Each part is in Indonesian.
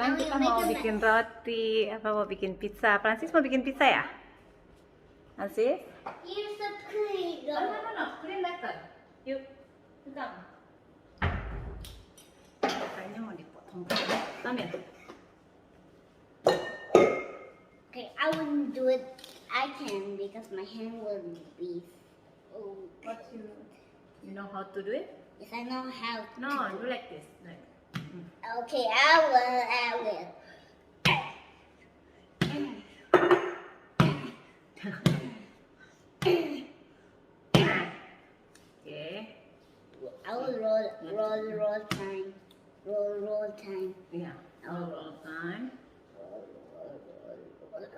Kan kita mau bikin roti, apa mau bikin pizza. Francis mau bikin pizza ya? Francis? Here's the cream. No. Clean later. Yuk, pegang. Kayaknya mau dipotong. Ambil. Okay, I wouldn't do it. I can because my hand will be. Oh. What you know how to do it? Yes, I know how. No, do like this. Like. Okay, I will. Okay. I will roll time. Roll time. Yeah. All time.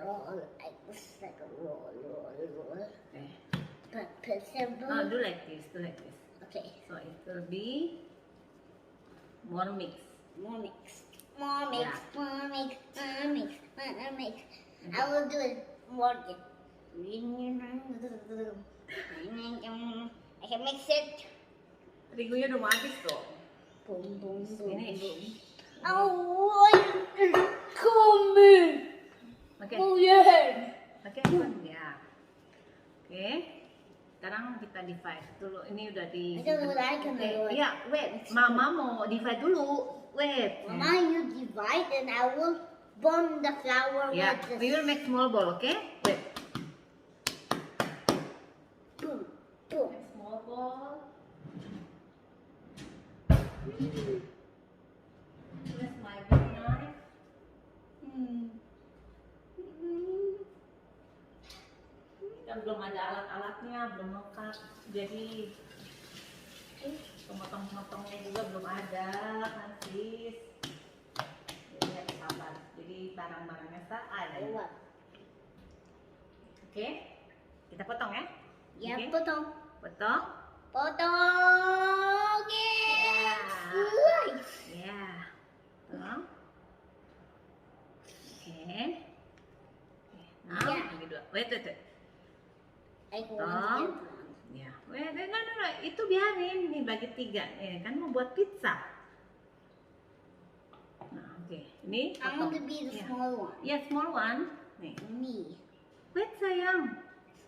Roll. It's like a roll. Okay. But simple. No, do like this. Do like this. Okay. So it will be more mix. More mix. More mix. Yeah. More mix. More mix. More mix. I will do it more. I can mix it. Terigunya udah mau habis tuh. Boom, boom, boom, Finish. boom. Oh, coming. Oke. Oh yeah. Oke, ya. Oke. Sekarang kita divide dulu. Ini udah di. I don't know what I can do. Iya, wait. Mama mau divide dulu. Wait. Mama, you divide and I will burn the flour Yeah, with we the will make small ball, okay? Wait. boom, boom. Small ball. Where's my big knife? Kita belum ada alat-alatnya, belum lengkap. Jadi pemotong-pemotongnya juga belum ada, Francis. Jadi harus sabar. Jadi barang-barangnya ada. What? Oke, kita potong ya. Yeah, Oke. potong. Potong. Potong. Yeah. Slice. Ya. Potong. Oke. Nah, Ya. lagi dua. Wait. I Potong. want Ya. Wait, no. Itu biarin. Nih bagi 3. Kan mau buat pizza. Nah, oke. Ini I want to potong. be the Ya. small one. Ya, small one. Nih. For me. Wait, sayang.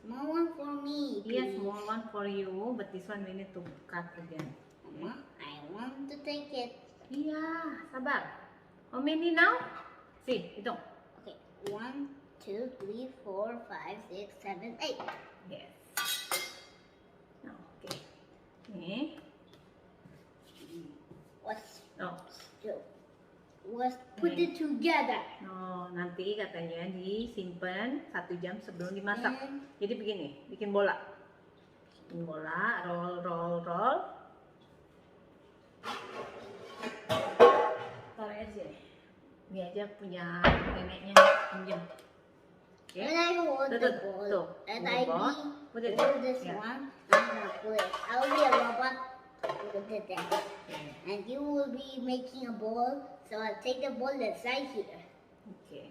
Small one for me. Yes, please. small one for you, but this one we need to cut again. Mama, I want to take it. Iya, sabar. How many now? See, hitung. Okay, 1, 2, 3, 4, 5, 6, 7, 8. Yes. Nah, oke. Nih. Let's Oh, do. Let's put Nih. it together. no, nanti katanya disimpan 1 jam sebelum dimasak. And Jadi begini, bikin bola. Bikin bola, roll. Taruh aja. Ini aja punya neneknya pinjam. Oke. when I hold the Tuh. ball, and Hold I the ball. Put it hold there. this Yeah. one, I'm gonna put it. I'll be a robot. Put it there. And you will be making a ball. So I'll take the ball that's right here. Oke.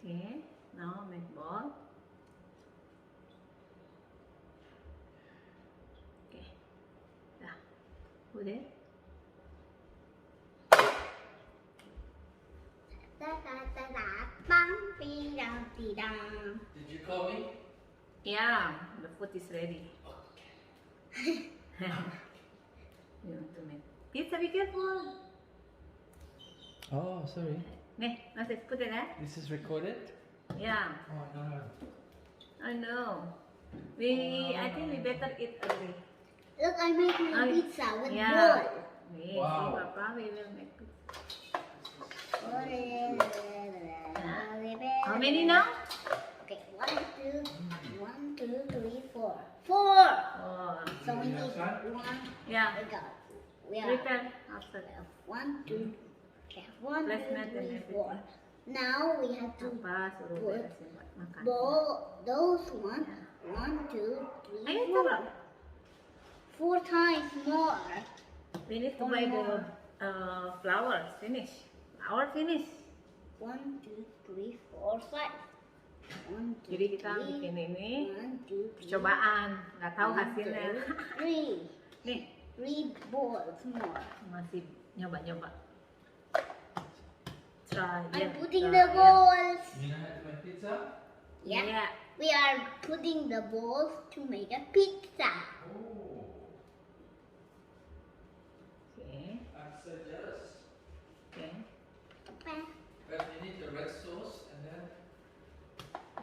Oke, now make ball. Oke. Dah. Udah. Did you call me? Yeah, the food is ready. You want to make pizza? Be careful. Oh, sorry. Nih, masih put it there. This is recorded? Yeah, Oh, no. I know. I think we better eat early. Look, I'm making a Oh, pizza with yeah. ball. Wait, Wow. see, Papa, we will make pizza. How many now? Okay, 1, 2, 3, 4. 4! Oh, So we You have need some? 1. yeah. We got. We are Prepare after. 1, 2. Okay, 1, 2, Placement and 3, 4. everything. Now we have to Papa suruh Put beresin buat makan. those one. Yeah. 1, 2, 3, Ayo, 4. coba. 4 times more. We need to One buy more. the flowers. Finish. Flower finish. 1, 2, 3, 4, 5. 1, 2, Jadi kita bikin ini 1, 2, 3. percobaan. Nggak tahu hasilnya. 3. Nih, 3 balls more. Masih nyoba-nyoba. Try. I'm yeah, putting try, the yeah. balls. You know how to make pizza? Yeah. Yeah. We are putting the balls to make a pizza. Oh, Okay. I'm so jealous. Okay. But you need the red sauce and then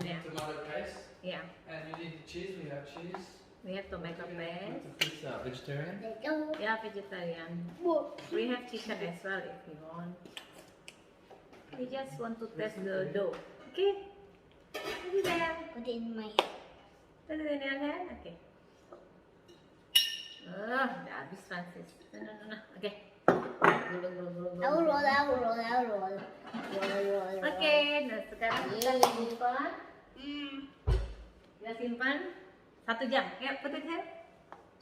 Yeah. tomato paste. Yeah. And you need the cheese. We have cheese. We have tomato paste. What's the pizza? Vegetarian? There you go. Yeah, vegetarian. Whoa. We have chicken as well if you want. We just want to test the dough. Okay. Put it there. Put it in my Put it in your hand. Okay. Udah habis Francis. No. Okay. I will roll. Roll. Oke, nah sekarang kita simpan. Kita simpan 1 jam. Ya, put it here.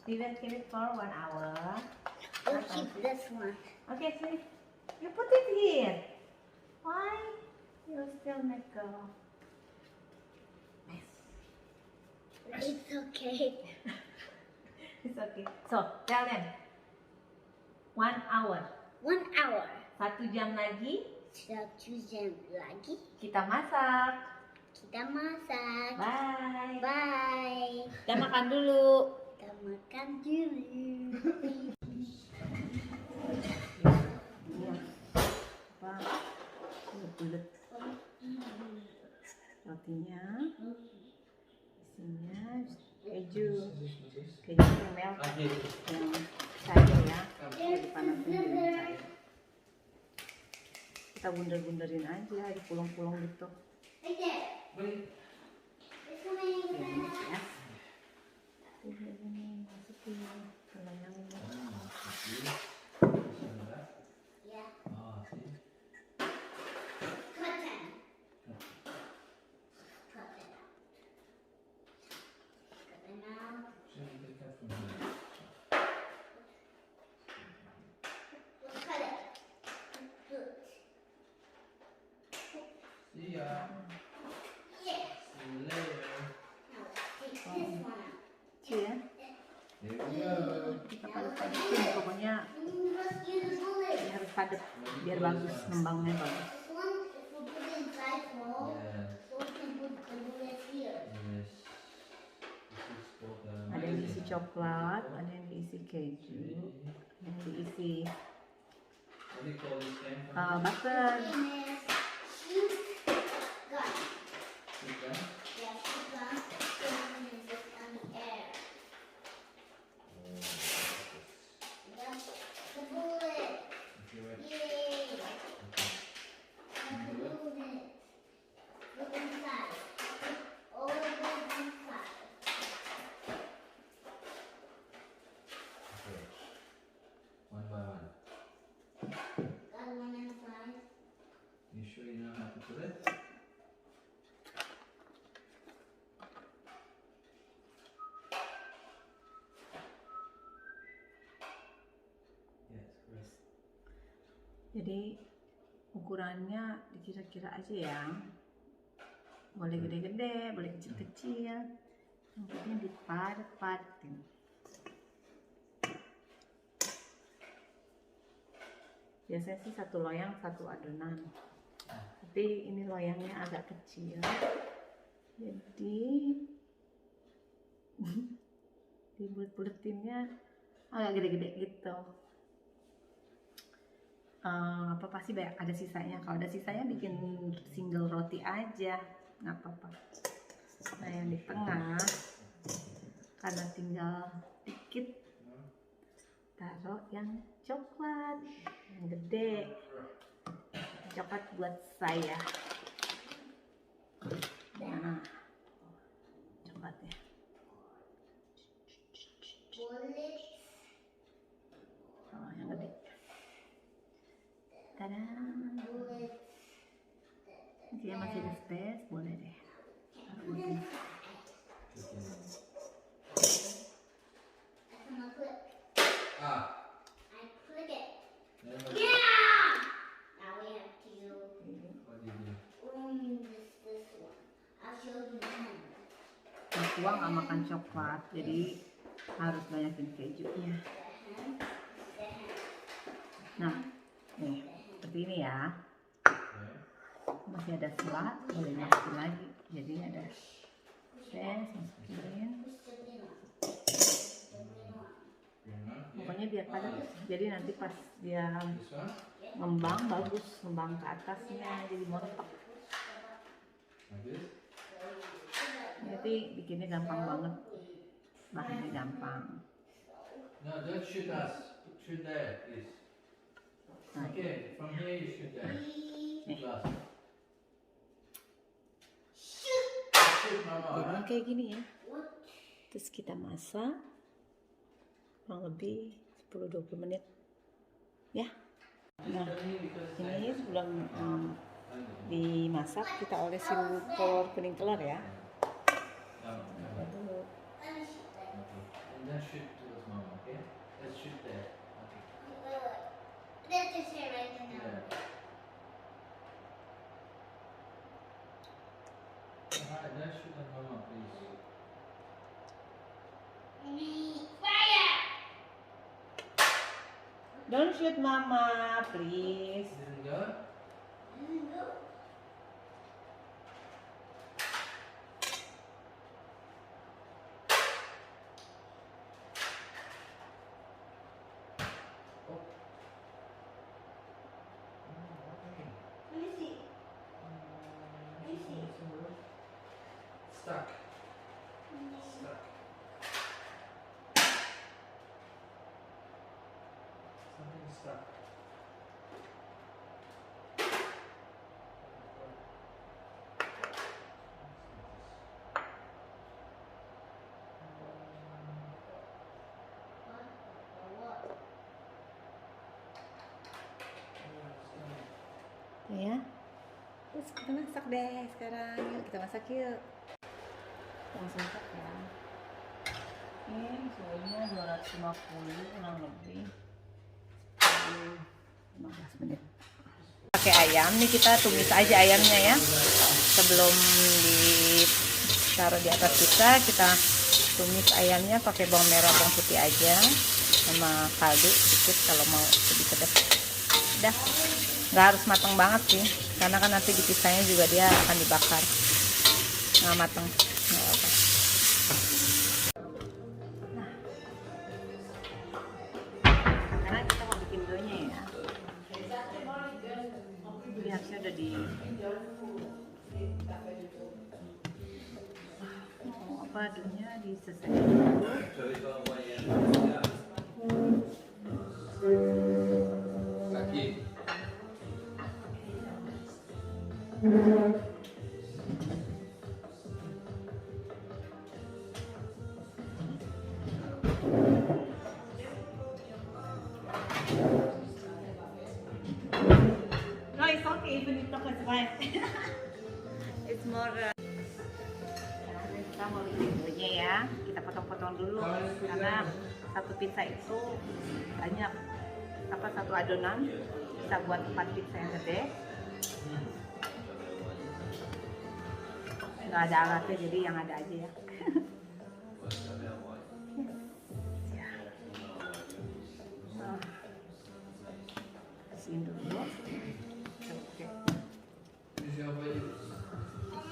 We will keep it for 1 hour. We'll keep this one. Okay, see. You put it here. Why? You still make a mess. It's okay. It's okay. So, tell them. 1 hour. 1 hour. 1 jam lagi 1 jam lagi kita masak. kita masak. Bye. Bye. Kita makan dulu. Kita makan dulu. Iya. Apa? Bulat. Rotinya. Isinya keju. Keju yang melt. Yang cair ya. Dipanasin jadi cair. Kita bunder-bunderin aja, dipulung-pulung gitu. Wait. Ini ya. Ini masukin ke loyangnya. Yeah. Oh, see? Cut them. Cut them out. Cut them out. So you can cut from here. We'll cut it. Good. See ya. Yeah. See you later. Now let's take this one out. Lucu ya. Here we go. Kita padat-padatin, pokoknya Let's use the bullet. ya harus padat biar bagus, ngembangnya bagus. This one, if we put it inside small, Yeah. so we can put the bullet here. Yes. This is for the Ada yang diisi magazine. coklat, ada yang diisi keju, ada yang diisi What do you call this game? butter. Name is shoot gun. Shoot gun? Yeah, shoot gun. So we can just on the air. That's the bullet. Okay, wait. Yay! Okay. That's the bullet. Look inside. Put all the bullets inside. Okay. One by one. Got one inside. You sure you know how to put it? Yes, correct. Jadi ukurannya dikira-kira aja ya. Boleh gede-gede, boleh kecil-kecil. Yang penting dipadat-padatin. Biasanya sih 1 loyang 1 adonan. Tapi ini loyangnya agak kecil. Jadi dibulet-buletinnya agak gede-gede gitu. Apa pasti banyak ada sisanya. Kalau ada sisanya bikin single roti aja, nggak apa-apa. Nah yang di tengah karena tinggal dikit, taruh yang coklat yang gede. Coklat buat saya. Nah, coklatnya. Bullet. Oh, yang gede. Tada. Bullet. Jika masih ada space, boleh deh. Okay. I cannot click. Ah. I click it. Then what, Yeah! Now we have to what do you do? this one. I'll show you one. Mertua nggak makan coklat, jadi harus banyakin kejunya. The hand. Nah, nih seperti ini ya. Masih ada sela, boleh masukin lagi. Jadi ada masukin. Pokoknya biar padat. Jadi nanti pas dia ngembang bagus, ngembang ke atasnya jadi montok. Jadi bikinnya gampang banget, bahannya gampang. No, don't shoot us. Shoot there, please. Okay, from here you shoot there. Glass. Shoot, Mama. Jadi kayak gini ya. Terus kita masak kurang lebih 10-20 menit ya. Nah, ini sebelum dimasak kita olesin telur, kuning telur ya. And then shoot towards Mama, okay? Let's shoot there. Let's just say right now. Yeah. Alright, let's shoot at Mama, please. Fire! Don't shoot Mama, please. Didn't go? Let me see. Stuck. Stuck. Something stuck. Ya. Terus kita masak deh sekarang. Yuk kita masak yuk. Langsung masak ya. Ini suhunya 250 kurang lebih 15 menit. Pakai ayam nih, kita tumis aja ayamnya ya. Sebelum ditaruh di atas kita tumis ayamnya pakai bawang merah, bawang putih aja sama kaldu sedikit kalau mau lebih pedas. Udah, nggak harus matang banget sih, karena kan nanti dipisahnya juga dia akan dibakar. Nggak matang, nggak apa. Nah, karena kita mau bikin doanya ya, ini harusnya udah di mau apa doanya diselesaikan dulu. Kaki. No, it's okay even you talk as well. It's more. Kita mau bikin doanya ya. Kita potong-potong dulu karena satu pizza itu banyak. Satu adonan bisa buat 4 pizza yang gede. Nggak ada alatnya, jadi yang ada aja ya. Kasihin dulu. Oke.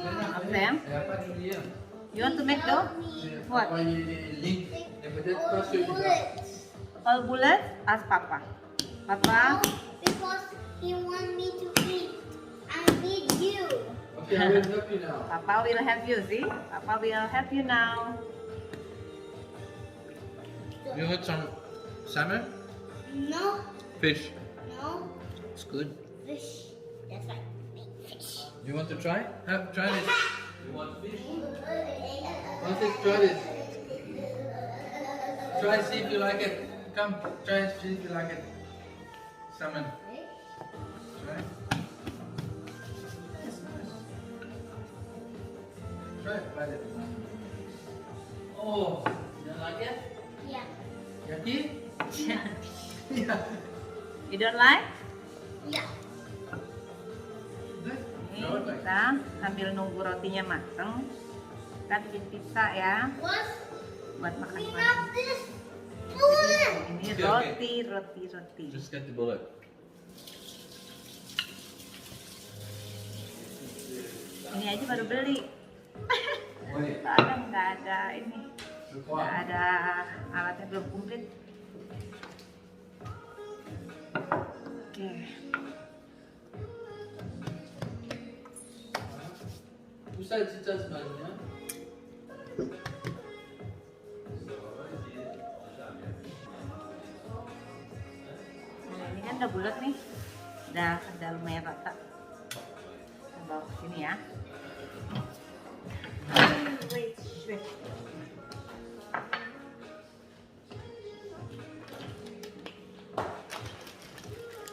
Apa sayang? Apa dia? You want to make dough? What? Apa ini link? All bullets? Ask Papa. Papa? Because he wants me to eat. I need you. Okay, I will help you now. Papa will help you, see? Papa will help you now. You want some salmon? No, Fish. no, It's good. fish. That's right, big fish. You want to try? Try this. You want fish? Want to try this? Try see if you like it. Come, try see if you like it. Salmon. Try. Try it. Try it. Oh, you don't like it? Yeah, Yucky? Yeah. You don't like? yeah. Good. Ini No, like kita sambil nunggu rotinya mateng, kita bikin pizza ya, What? buat makan Clean pagi. up this Ini roti. Just get the bullet. Ini aja baru beli. Wait. Nggak ada ini. Nggak ada alatnya, belum komplit. Oke. Bisa 진짜 sebenarnya. Nah, ini kan udah bulat nih, udah lumayan rata. Kita bawa ke sini ya. Wait.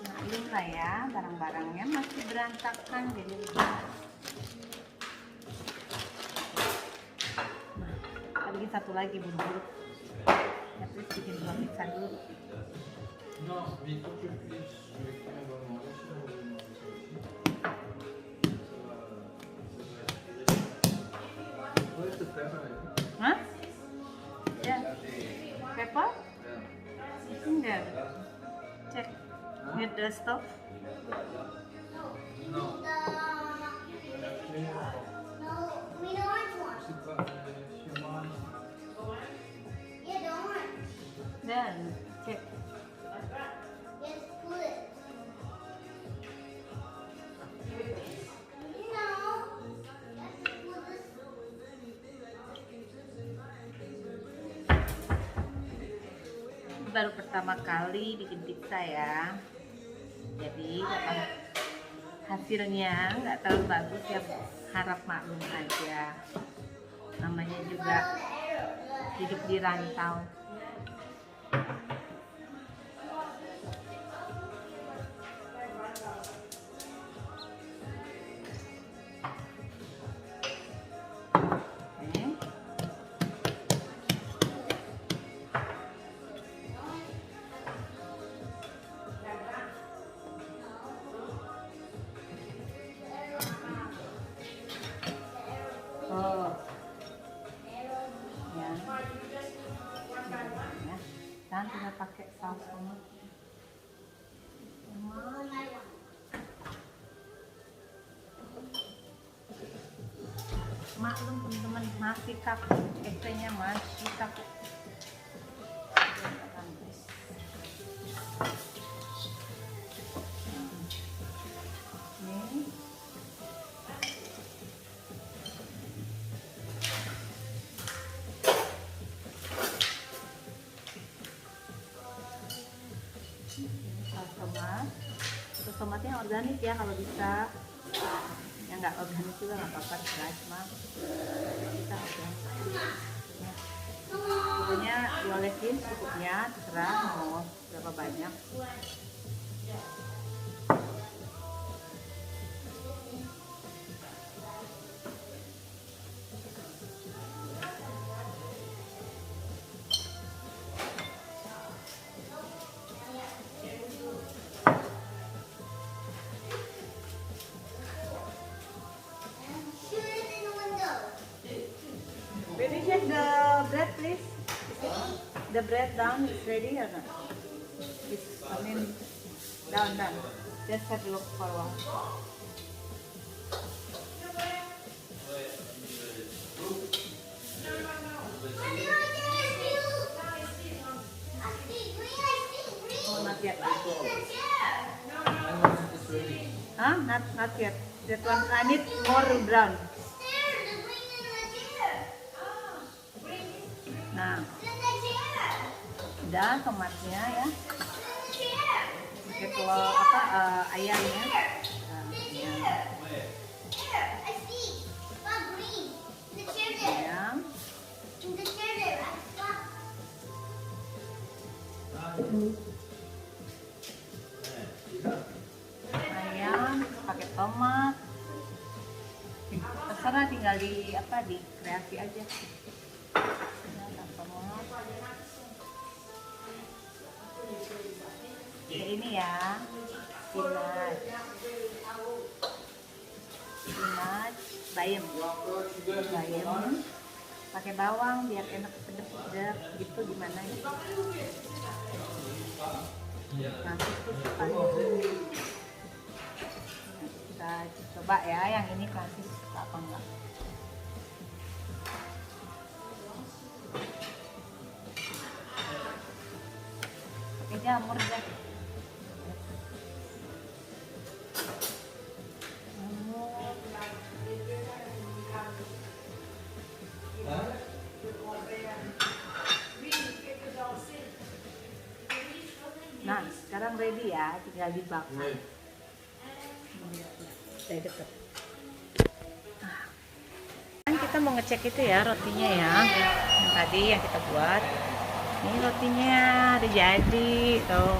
Maklum lah ya, barang-barangnya masih berantakan jadi. Nah, kita bikin satu lagi buru-buru. Ya, terus bikin dua pizza dulu. Non, mais il faut que je puisse. Je vais écrire un bon moment. Where's the pepper? Hah? Ya, pepper? Yeah. Enggak. Cek. Near the stove. No. No, we don't want one. C'est pas human. Yeah, the orange. Dan cek. Yes, put it. No. Put this. Baru pertama kali bikin pizza ya, jadi hasilnya nggak terlalu bagus ya, harap maklum aja, namanya juga hidup di rantau. Oke. Oh, ya. Ya. Dan tidak pakai saus tomat. Maklum teman-teman, masih takut, efeknya masih takut. Ini. Saus tomat. Saus tomatnya organik ya kalau bisa. Yang nggak organik juga nggak apa-apa, cuma kita organik. Ya. Pokoknya diolesin cukupnya, terserah mau berapa banyak. Shoot it in the window. Baby, check the bread, please. The bread down is ready or not? It's, I mean, down. Just have a look for a while. Oh, not yet. Huh? Not yet. That one, I need more brown. Nah, udah tomatnya ya. Pakai telur ayamnya. Ayam. Ayam pakai tomat. Terserah, tinggal di kreasi aja. Nah, tomat. Kayak ini ya, spinach, bayam, pakai bawang biar enak sedap-sedap gitu, gimana gitu. Nanti tuh kita coba ya yang ini Francis suka apa enggak. Pakai jamur deh. Nah, sekarang ready ya, tinggal dibakar. Dari dekat. Kita mau ngecek itu ya rotinya ya, yang tadi yang kita buat. Ini rotinya udah jadi, tuh.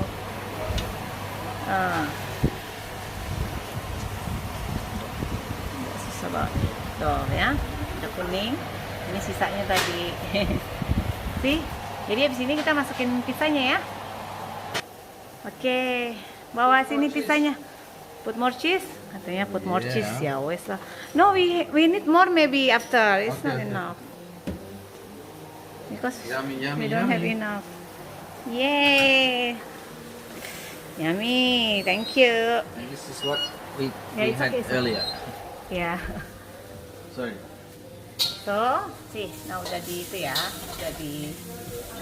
Susah banget, tuh ya, udah kuning. Ini sisanya tadi. Sih, jadi abis ini kita masukin pizzanya ya. Oke, bawa sini pizzanya. Put more cheese, katanya put more cheese ya wes lah. No, we need more maybe after. It's not enough because we don't have enough. Yay, yummy, thank you. And this is what we it's had okay, earlier. Ya. Sorry. So, sih, nah udah di itu ya, udah di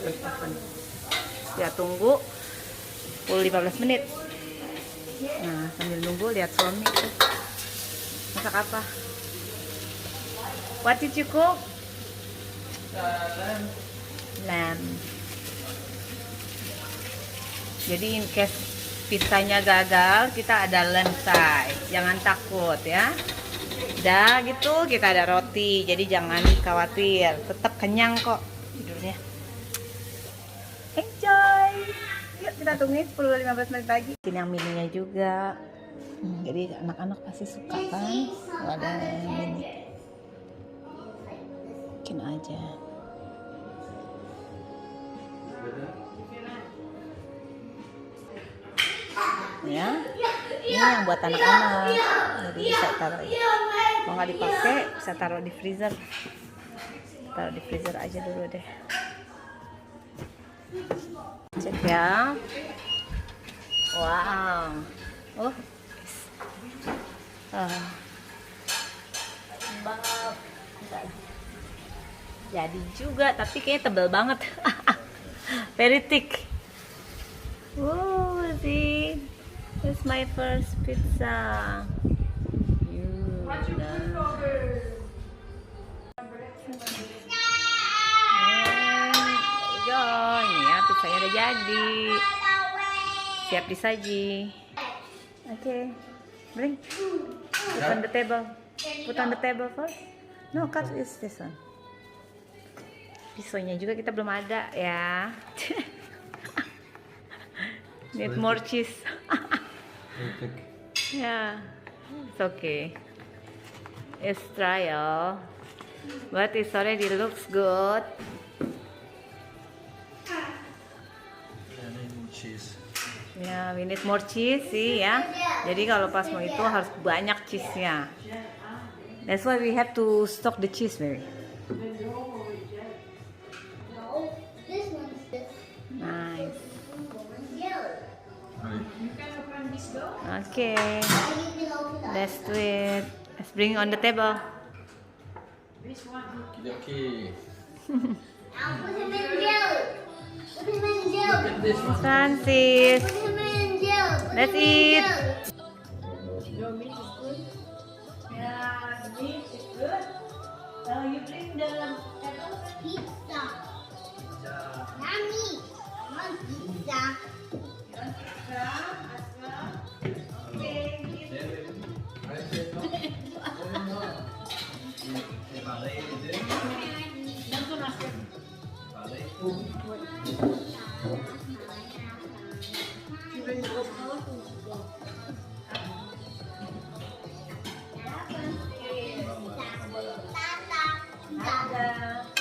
oven. Ya tunggu 15 menit. Nah, sambil nunggu lihat suami tuh masak apa. What did you cook? Lamb. Jadi in case pizzanya gagal, kita ada lamb side. Jangan takut ya. Udah gitu, kita ada roti. Jadi jangan khawatir, tetap kenyang kok tidurnya. Enjoy. Yuk kita tungguin 10-15 menit lagi. Bikin yang mininya juga. Jadi anak-anak pasti suka kan kalau ada yang mini. Bikin aja. Ya, ini yang buat anak-anak. Jadi bisa taruh. Kalau nggak dipakai bisa taruh di freezer. Taruh di freezer aja dulu deh. Cek ya. Wow. Banget. Jadi juga, tapi kayaknya tebel banget. Very thick. Wow, see. This is my first pizza. Ini ya pizzanya udah jadi, siap disaji. Okay, bring. Put on the table. Put on the table first. No, cut is this one. Pisaunya juga kita belum ada ya. Need more cheese. Yeah, it's okay. It's trial, but it already looks good. Cheese. Ya, we need more cheese sih ya. Jadi kalau pas mau itu harus banyak cheese-nya. That's why we have to stock the cheese, maybe. Nice. Okay, let's do it. Let's bring on the table. Okay. I'll put him in jail. Put him in jail. Look at this one. Francis, Put him in jail. let's eat. Your meat is good. Yeah, meat is good. So you bring the table. Pizza. Yummy. I want pizza.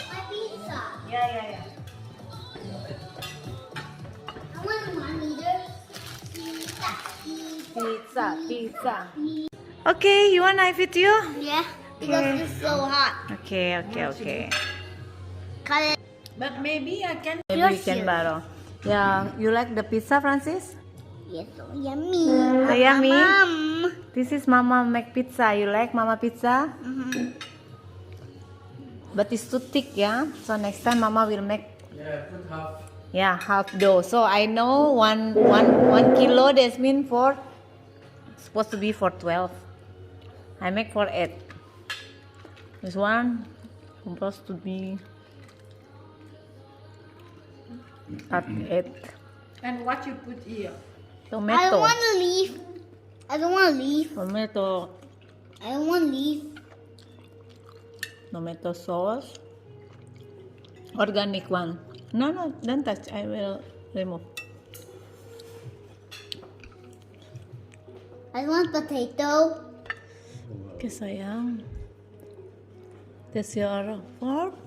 My pizza. Yeah. I want one meter. Pizza. Okay, you want I feed you? Yeah, because it's so hot. Okay. cut it. But maybe I can. Maybe Maybe we can borrow. Yeah, you like the pizza, Francis? Yes, so yummy. So yummy. Mom. This is Mama make pizza. You like Mama pizza? But it's too thick, yeah. So next time Mama will make. Yeah, put half. Yeah, half dough. So I know one kilo. That means for supposed to be for 12. I make for 8. This one supposed to be at 8. And what you put here? I don't Tomato. want to leave. I don't want to leave. Tomato. I don't want to leave. Tomato sauce. Organic one. No, don't touch. I will remove. I want potato. Okay, sayang. This your fork.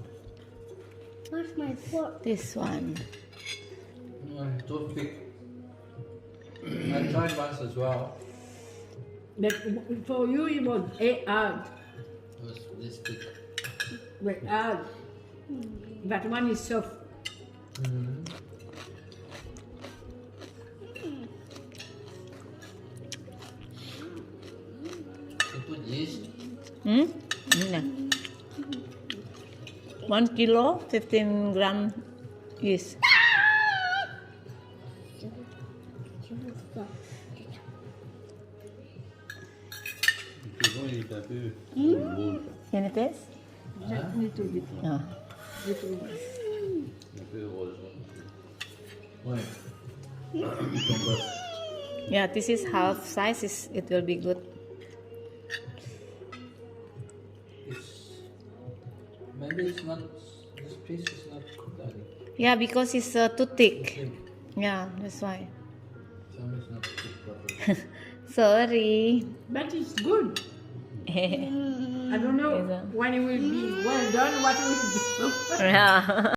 Where's my fork? This one. Toothpick. I tried once as well. But for you, it was 8 hours. It was this big. Wait, hours. That one is soft. You put yeast. Ini na. 1 kilo, 15 gram yeast. Can you taste? Just little bit. No. Little bit. Why? Yeah, this is half size. It will be good. Maybe it's not. This piece is not cooked. Yeah, because it's too thick. Thin. Yeah, that's why. Some is not cooked properly. Sorry. But it's good. I don't know Is it? when it will be well done, what it will do. Yeah.